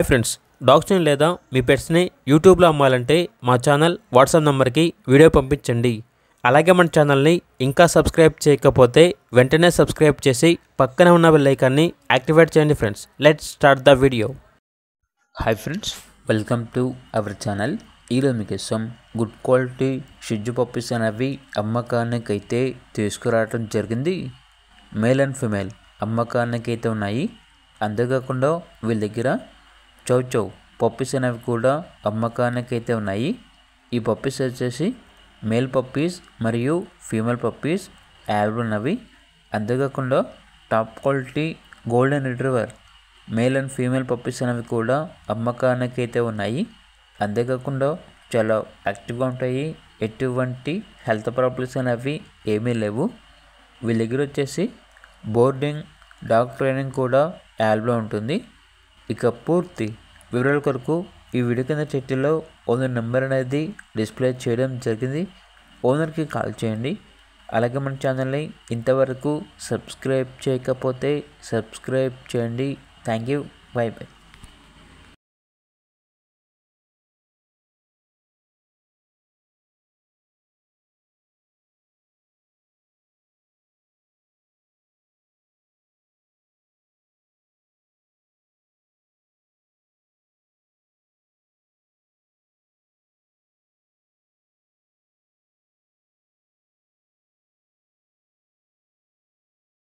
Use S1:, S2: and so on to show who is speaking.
S1: Friends, డాగ్స్ని లేదా మీ పెట్స్ని యూట్యూబ్లో అమ్మాలంటే మా ఛానల్ వాట్సాప్ నెంబర్కి వీడియో పంపించండి. అలాగే మన ఛానల్ని ఇంకా సబ్స్క్రైబ్ చేయకపోతే వెంటనే సబ్స్క్రైబ్ చేసి పక్కనే ఉన్న బెల్ ఐకాన్ని యాక్టివేట్ చేయండి. Friends, let's start the video.
S2: Hi friends, welcome to our channel. ఈరోజు మీకోసం గుడ్ క్వాలిటీ షిజ్జు పప్పీస్ అనేవి అమ్మకానికి అయితే తీసుకురావడం జరిగింది. మేల్ అండ్ ఫిమేల్ అమ్మకానికి అయితే ఉన్నాయి. అంతేకాకుండా వీళ్ళ దగ్గర చౌ చౌ పప్పీస్ అనేవి కూడా అమ్మకానికి అయితే ఉన్నాయి. ఈ పప్పీస్ వచ్చేసి మేల్ పప్పీస్ మరియు ఫీమేల్ పప్పీస్ అవైలబుల్ ఉన్నవి. అంతేకాకుండా top quality golden retriever male and female puppies అనేవి కూడా అమ్మకానికి అయితే ఉన్నాయి. అంతేకాకుండా చాలా యాక్టివ్గా ఉంటాయి. ఎటువంటి హెల్త్ ప్రాబ్లమ్స్ అనేవి ఏమీ లేవు. వీళ్ళ దగ్గర వచ్చేసి బోర్డింగ్, డాగ్ ట్రైనింగ్ కూడా అవైలబుల్ ఉంటుంది. ఇక పూర్తి వివరాల కొరకు ఈ వీడియో కింద టైటిల్లో ఓనర్ నెంబర్ అనేది డిస్ప్లే చేయడం జరిగింది. ఓనర్కి కాల్ చేయండి. అలాగే మన ఛానల్ని ఇంతవరకు సబ్స్క్రైబ్ చేయకపోతే సబ్స్క్రైబ్ చేయండి. Thank you. By by.